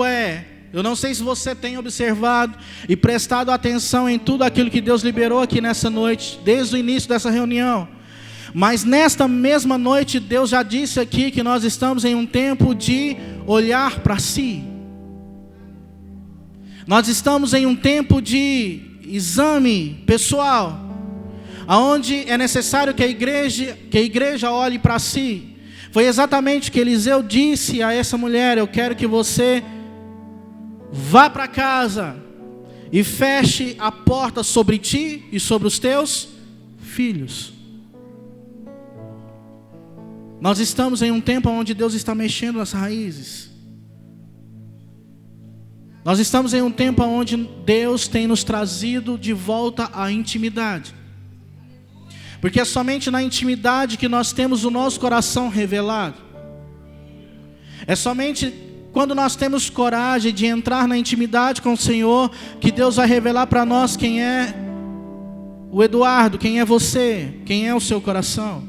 eu não sei se você tem observado e prestado atenção em tudo aquilo que Deus liberou aqui nessa noite, desde o início dessa reunião. Mas nesta mesma noite Deus já disse aqui que nós estamos em um tempo de olhar para si. Nós estamos em um tempo de exame pessoal, onde é necessário que a igreja olhe para si. Foi exatamente o que Eliseu disse a essa mulher: eu quero que você vá para casa e feche a porta sobre ti e sobre os teus filhos. Nós estamos em um tempo onde Deus está mexendo nas raízes. Nós estamos em um tempo onde Deus tem nos trazido de volta à intimidade. Porque é somente na intimidade que nós temos o nosso coração revelado. É somente quando nós temos coragem de entrar na intimidade com o Senhor que Deus vai revelar para nós quem é o Eduardo, quem é você, quem é o seu coração.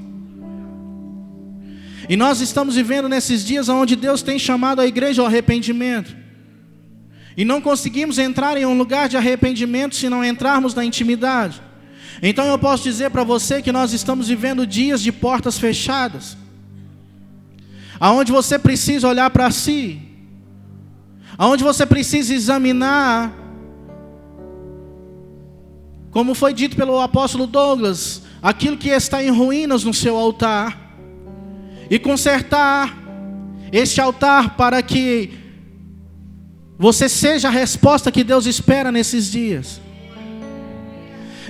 E nós estamos vivendo nesses dias onde Deus tem chamado a igreja ao arrependimento. E não conseguimos entrar em um lugar de arrependimento se não entrarmos na intimidade. Então eu posso dizer para você que nós estamos vivendo dias de portas fechadas, aonde você precisa olhar para si, aonde você precisa examinar, como foi dito pelo apóstolo Douglas, aquilo que está em ruínas no seu altar, e consertar este altar para que você seja a resposta que Deus espera nesses dias.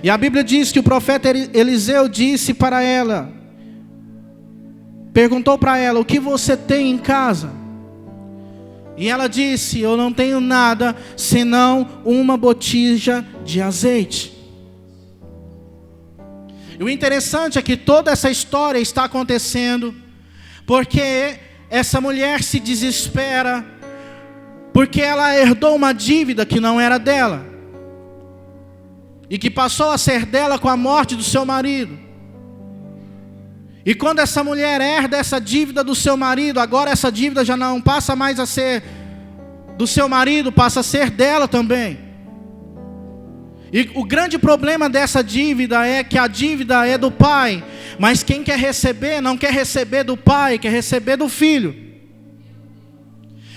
E a Bíblia diz que o profeta Eliseu disse para ela, perguntou para ela, o que você tem em casa? E ela disse, eu não tenho nada senão uma botija de azeite. E o interessante é que toda essa história está acontecendo porque essa mulher se desespera, porque ela herdou uma dívida que não era dela, e que passou a ser dela com a morte do seu marido. E quando essa mulher herda essa dívida do seu marido, agora essa dívida já não passa mais a ser do seu marido, passa a ser dela também. E o grande problema dessa dívida é que a dívida é do pai, mas quem quer receber, não quer receber do pai, quer receber do filho.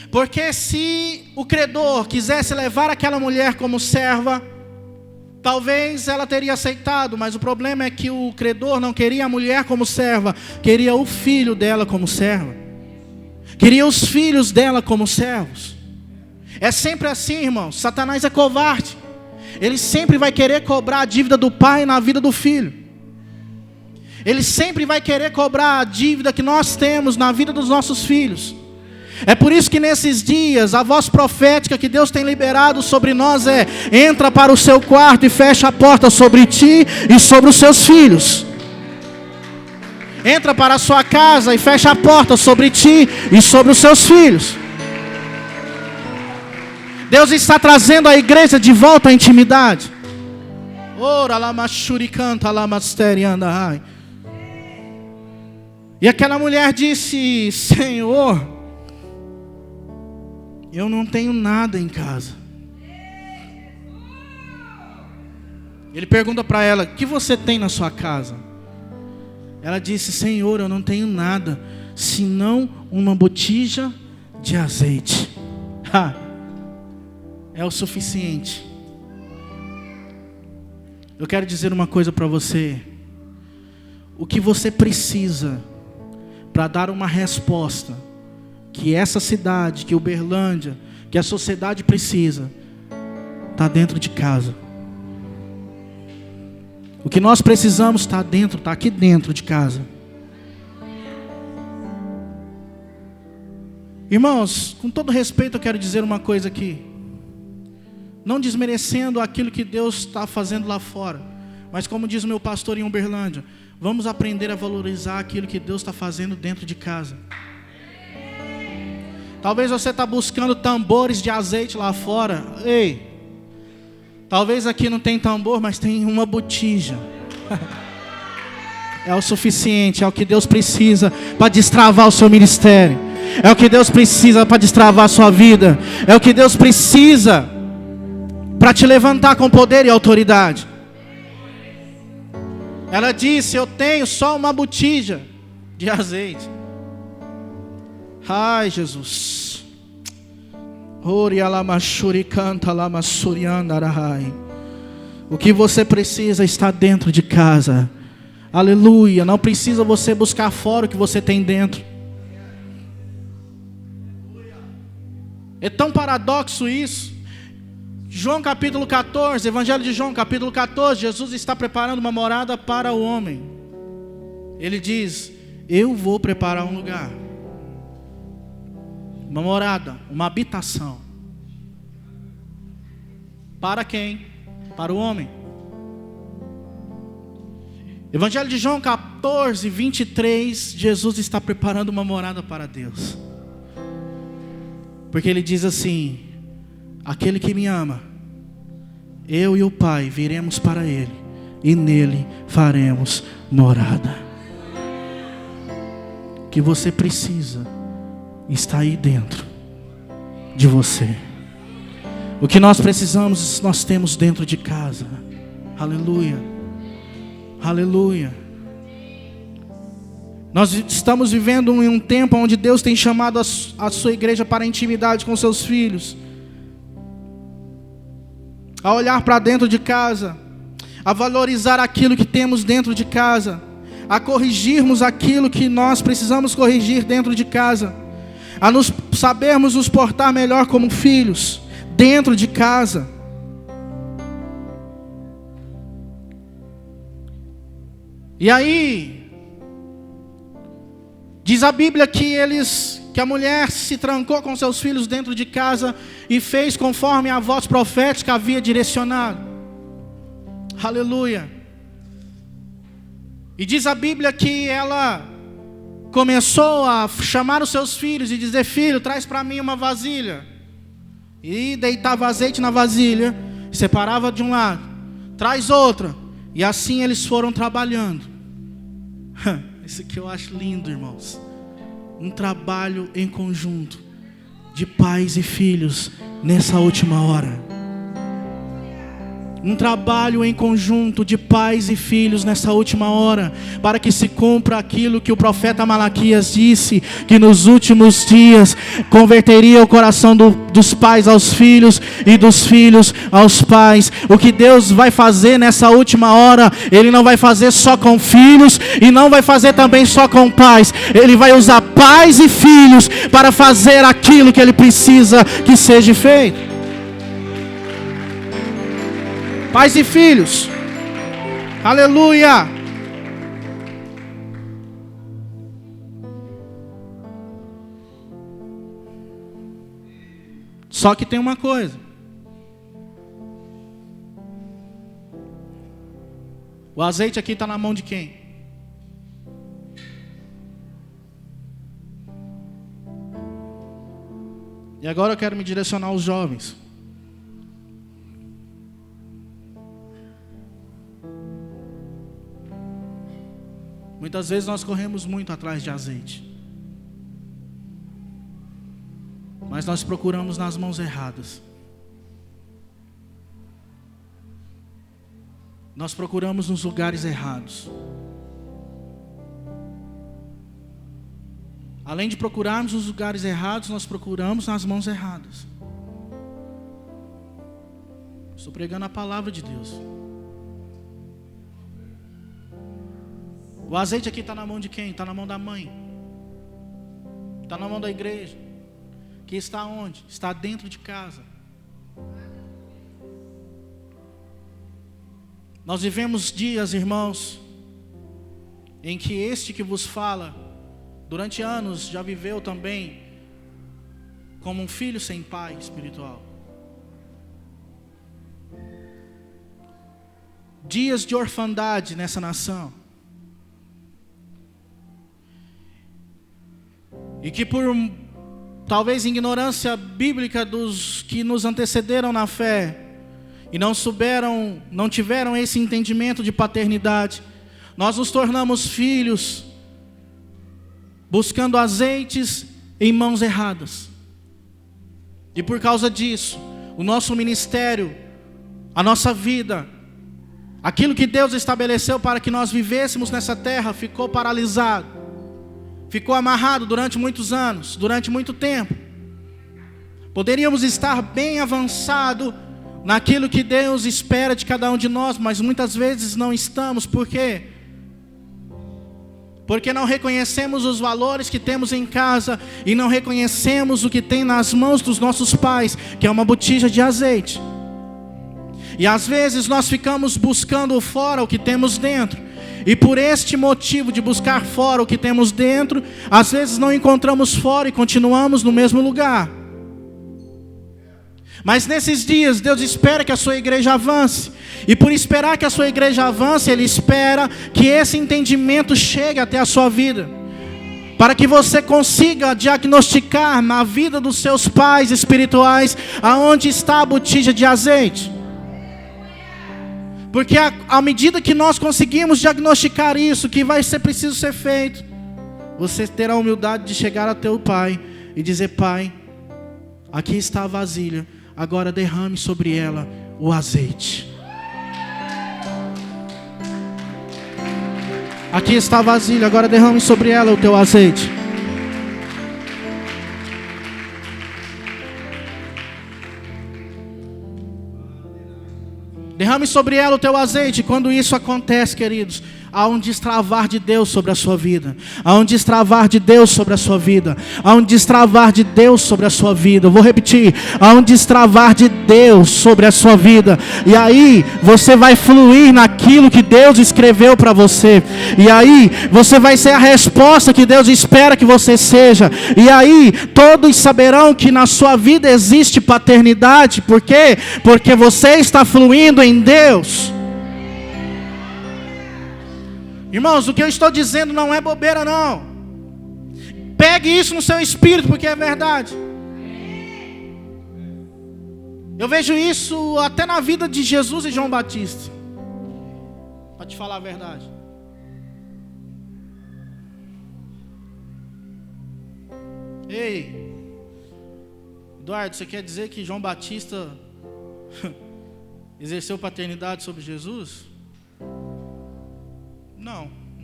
Porque se o credor quisesse levar aquela mulher como serva, talvez ela teria aceitado, mas o problema é que o credor não queria a mulher como serva, queria o filho dela como serva, queria os filhos dela como servos. É sempre assim, irmãos. Satanás é covarde. Ele sempre vai querer cobrar a dívida do pai na vida do filho. Ele sempre vai querer cobrar a dívida que nós temos na vida dos nossos filhos. É por isso que nesses dias a voz profética que Deus tem liberado sobre nós é: entra para o seu quarto e fecha a porta sobre ti e sobre os seus filhos. Entra para a sua casa e fecha a porta sobre ti e sobre os seus filhos. Deus está trazendo a igreja de volta à intimidade. Ora lama shuricanta lama sterianda. E aquela mulher disse: Senhor, eu não tenho nada em casa. Ele pergunta para ela: o que você tem na sua casa? Ela disse: Senhor, eu não tenho nada senão uma botija de azeite. É o suficiente. Eu quero dizer uma coisa para você. O que você precisa para dar uma resposta que essa cidade, que Uberlândia, que a sociedade precisa, está dentro de casa. O que nós precisamos está dentro, está aqui dentro de casa. Irmãos, com todo respeito eu quero dizer uma coisa aqui. Não desmerecendo aquilo que Deus está fazendo lá fora, mas como diz o meu pastor em Uberlândia, vamos aprender a valorizar aquilo que Deus está fazendo dentro de casa. Talvez você está buscando tambores de azeite lá fora. Ei, talvez aqui não tem tambor, mas tem uma botija. É o suficiente, é o que Deus precisa para destravar o seu ministério. É o que Deus precisa para destravar a sua vida. É o que Deus precisa para te levantar com poder e autoridade. Ela disse: eu tenho só uma botija de azeite. Ai, Jesus. O que você precisa está dentro de casa. Aleluia. Não precisa você buscar fora o que você tem dentro. É tão paradoxo isso. João capítulo 14, Evangelho de João capítulo 14, Jesus está preparando uma morada para o homem. Ele diz: eu vou preparar um lugar, uma morada, uma habitação. Para quem? Para o homem. Evangelho de João 14, 23, Jesus está preparando uma morada para Deus. Porque ele diz assim: aquele que me ama, eu e o Pai viremos para ele, e nele faremos morada. O que você precisa está aí dentro de você. O que nós precisamos, nós temos dentro de casa. Aleluia. Aleluia. Nós estamos vivendo em um tempo onde Deus tem chamado a sua igreja para a intimidade com seus filhos, a olhar para dentro de casa, a valorizar aquilo que temos dentro de casa, a corrigirmos aquilo que nós precisamos corrigir dentro de casa, a sabermos nos portar melhor como filhos dentro de casa. E aí, diz a Bíblia que a mulher se trancou com seus filhos dentro de casa e fez conforme a voz profética havia direcionado. Aleluia. E diz a Bíblia que ela começou a chamar os seus filhos e dizer: filho, traz para mim uma vasilha. E deitava azeite na vasilha, separava de um lado, traz outra. E assim eles foram trabalhando. Isso aqui eu acho lindo, irmãos. Um trabalho em conjunto de pais e filhos nessa última hora. Um trabalho em conjunto de pais e filhos nessa última hora, para que se cumpra aquilo que o profeta Malaquias disse, que nos últimos dias converteria o coração dos pais aos filhos e dos filhos aos pais. O que Deus vai fazer nessa última hora, Ele não vai fazer só com filhos e não vai fazer também só com pais. Ele vai usar pais e filhos para fazer aquilo que Ele precisa que seja feito. Pais e filhos, aleluia. Só que tem uma coisa: o azeite aqui está na mão de quem? E agora eu quero me direcionar aos jovens. Muitas vezes nós corremos muito atrás de azeite, mas nós procuramos nas mãos erradas. Nós procuramos nos lugares errados. Além de procurarmos nos lugares errados, nós procuramos nas mãos erradas. Estou pregando a palavra de Deus. O azeite aqui está na mão de quem? Está na mão da mãe. Está na mão da igreja. Que está onde? Está dentro de casa. Nós vivemos dias, irmãos, em que este que vos fala, durante anos já viveu também como um filho sem pai espiritual. Dias de orfandade nessa nação. E que por talvez ignorância bíblica dos que nos antecederam na fé e não tiveram esse entendimento de paternidade, nós nos tornamos filhos buscando azeites em mãos erradas. E por causa disso, o nosso ministério, a nossa vida, aquilo que Deus estabeleceu para que nós vivêssemos nessa terra, ficou paralisado. Ficou amarrado durante muitos anos, durante muito tempo. Poderíamos estar bem avançado naquilo que Deus espera de cada um de nós, mas muitas vezes não estamos. Por quê? Porque não reconhecemos os valores que temos em casa e não reconhecemos o que tem nas mãos dos nossos pais, que é uma botija de azeite. E às vezes nós ficamos buscando fora o que temos dentro. E por este motivo de buscar fora o que temos dentro, às vezes não encontramos fora e continuamos no mesmo lugar. Mas nesses dias, Deus espera que a sua igreja avance. E por esperar que a sua igreja avance, Ele espera que esse entendimento chegue até a sua vida. Para que você consiga diagnosticar na vida dos seus pais espirituais aonde está a botija de azeite. Porque à medida que nós conseguimos diagnosticar isso, que vai ser preciso ser feito, você terá a humildade de chegar até o Pai e dizer: Pai, aqui está a vasilha, agora derrame sobre ela o azeite. Aqui está a vasilha, agora derrame sobre ela o teu azeite. Derrame sobre ela o teu azeite. Quando isso acontece, queridos, há um destravar de Deus sobre a sua vida. Há um destravar de Deus sobre a sua vida. Há um destravar de Deus sobre a sua vida. Eu vou repetir. Há um destravar de Deus sobre a sua vida. E aí você vai fluir naquilo que Deus escreveu para você. E aí você vai ser a resposta que Deus espera que você seja. E aí todos saberão que na sua vida existe paternidade. Por quê? Porque você está fluindo em Deus. Irmãos, o que eu estou dizendo não é bobeira, não. Pegue isso no seu espírito, porque é verdade. Eu vejo isso até na vida de Jesus e João Batista, para te falar a verdade. Ei, Eduardo, você quer dizer que João Batista exerceu paternidade sobre Jesus?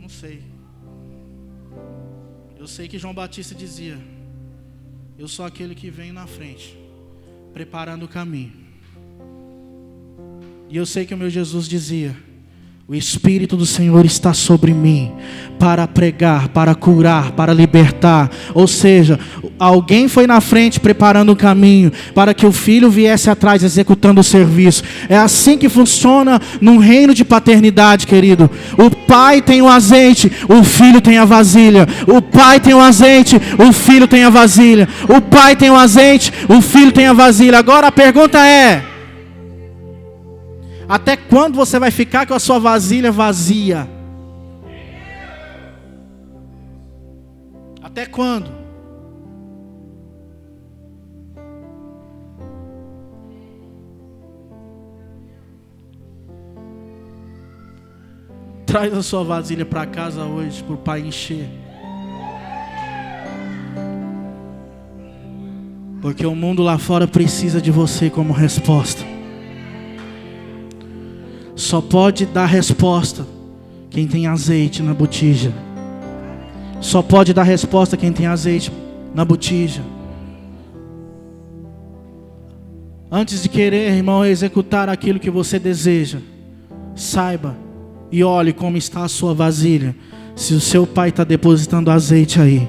Não sei. Eu sei que João Batista dizia: eu sou aquele que vem na frente, preparando o caminho. E eu sei que o meu Jesus dizia: o Espírito do Senhor está sobre mim, para pregar, para curar, para libertar. Ou seja, alguém foi na frente preparando o caminho, para que o filho viesse atrás executando o serviço. É assim que funciona num reino de paternidade, querido. O pai tem o azeite, o filho tem a vasilha. O pai tem o azeite, o filho tem a vasilha. O pai tem o azeite, o filho tem a vasilha. Agora a pergunta é: até quando você vai ficar com a sua vasilha vazia? Até quando? Traz a sua vasilha para casa hoje, para o Pai encher. Porque o mundo lá fora precisa de você como resposta. Só pode dar resposta quem tem azeite na botija. Só pode dar resposta quem tem azeite na botija. Antes de querer, irmão, executar aquilo que você deseja, saiba e olhe como está a sua vasilha. Se o seu pai está depositando azeite aí.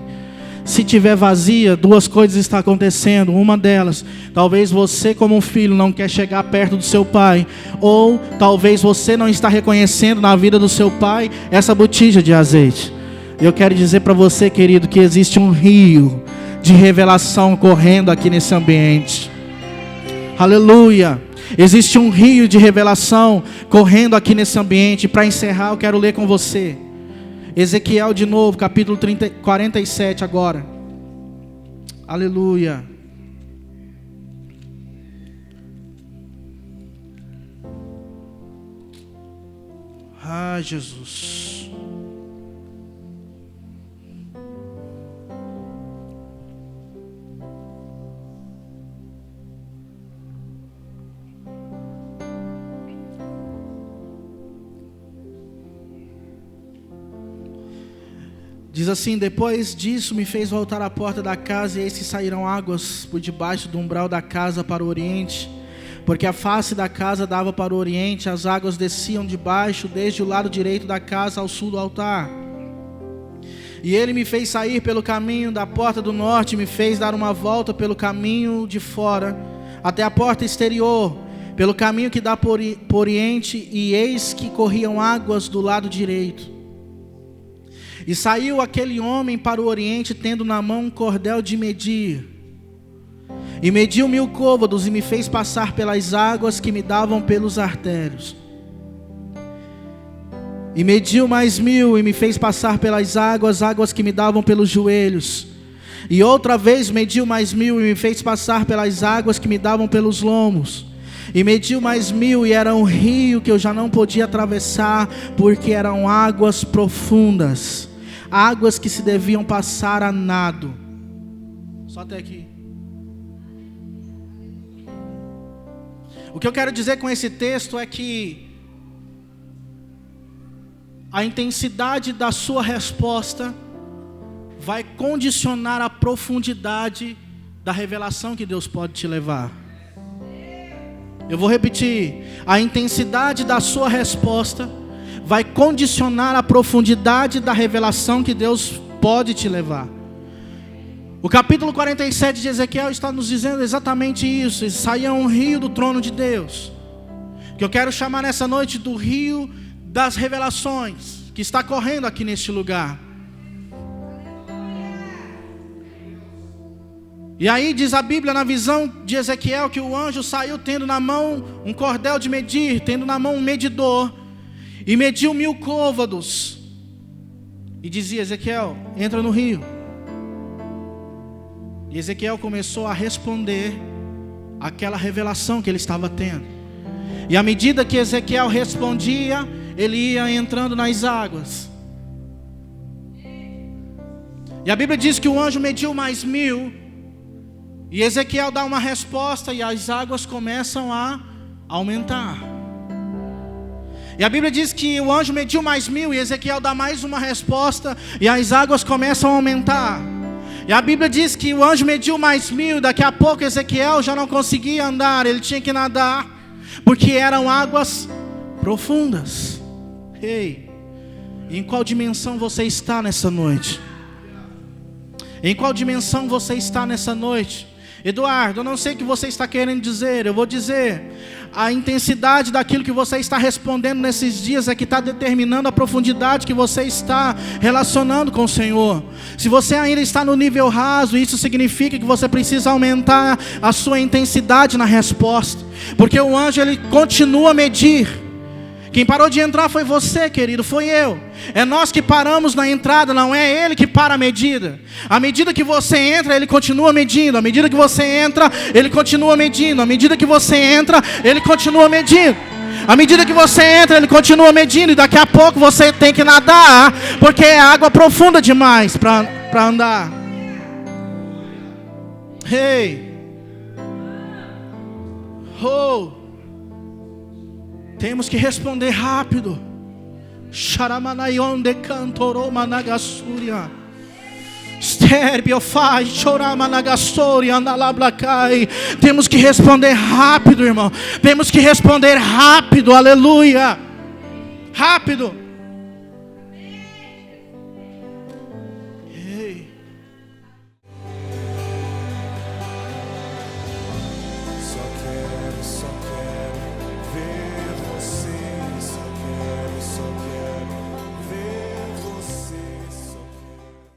Se tiver vazia, duas coisas estão acontecendo. Uma delas, talvez você como um filho não quer chegar perto do seu pai. Ou talvez você não está reconhecendo na vida do seu pai essa botija de azeite. Eu quero dizer para você, querido, que existe um rio de revelação correndo aqui nesse ambiente. Aleluia. Existe um rio de revelação correndo aqui nesse ambiente. Para encerrar, eu quero ler com você Ezequiel de novo, capítulo 47 agora. Aleluia. Ah, Jesus. Diz assim: depois disso me fez voltar à porta da casa, e eis que saíram águas por debaixo do umbral da casa para o oriente, porque a face da casa dava para o oriente. As águas desciam de baixo, desde o lado direito da casa ao sul do altar. E ele me fez sair pelo caminho da porta do norte, me fez dar uma volta pelo caminho de fora, até a porta exterior, pelo caminho que dá por oriente, e eis que corriam águas do lado direito. E saiu aquele homem para o oriente, tendo na mão um cordel de medir. E mediu 1000 côvados, e me fez passar pelas águas que me davam pelos artérios. E mediu mais 1000, e me fez passar pelas águas que me davam pelos joelhos. E outra vez mediu mais 1000, e me fez passar pelas águas que me davam pelos lombos. E mediu mais 1000, e era um rio que eu já não podia atravessar, porque eram águas profundas, águas que se deviam passar a nado. Só até aqui. O que eu quero dizer com esse texto é que a intensidade da sua resposta vai condicionar a profundidade da revelação que Deus pode te levar. Eu vou repetir. A intensidade da sua resposta vai condicionar a profundidade da revelação que Deus pode te levar. O capítulo 47 de Ezequiel está nos dizendo exatamente isso. Saía um rio do trono de Deus, que eu quero chamar nessa noite do rio das revelações, que está correndo aqui neste lugar. E aí diz a Bíblia na visão de Ezequiel que o anjo saiu tendo na mão um cordel de medir, tendo na mão um medidor, e mediu 1000 côvados. E dizia: Ezequiel, entra no rio. E Ezequiel começou a responder aquela revelação que ele estava tendo. E à medida que Ezequiel respondia, ele ia entrando nas águas. E a Bíblia diz que o anjo mediu mais 1000. E Ezequiel dá uma resposta, e as águas começam a aumentar. E a Bíblia diz que o anjo mediu mais 1000, e Ezequiel dá mais uma resposta, e as águas começam a aumentar. E a Bíblia diz que o anjo mediu mais 1000, daqui a pouco Ezequiel já não conseguia andar, ele tinha que nadar, porque eram águas profundas. Ei, em qual dimensão você está nessa noite? Em qual dimensão você está nessa noite? Eduardo, eu não sei o que você está querendo dizer. Eu vou dizer: a intensidade daquilo que você está respondendo nesses dias é que está determinando a profundidade que você está relacionando com o Senhor. Se você ainda está no nível raso, isso significa que você precisa aumentar a sua intensidade na resposta, porque o anjo, ele continua a medir. Quem parou de entrar foi você, querido, foi eu. É nós que paramos na entrada, não é ele que para a medida. À medida que você entra, ele continua medindo. À medida que você entra, ele continua medindo. À medida que você entra, ele continua medindo. À medida que você entra, ele continua medindo. E daqui a pouco você tem que nadar, porque é água profunda demais para andar. Hey. Oh. Temos que responder rápido. Sharamanayon de cantoro managasuria. Sterbiofai choramanagastori andalablacai. Temos que responder rápido, irmão. Temos que responder rápido. Aleluia. Rápido. Ei. Só quero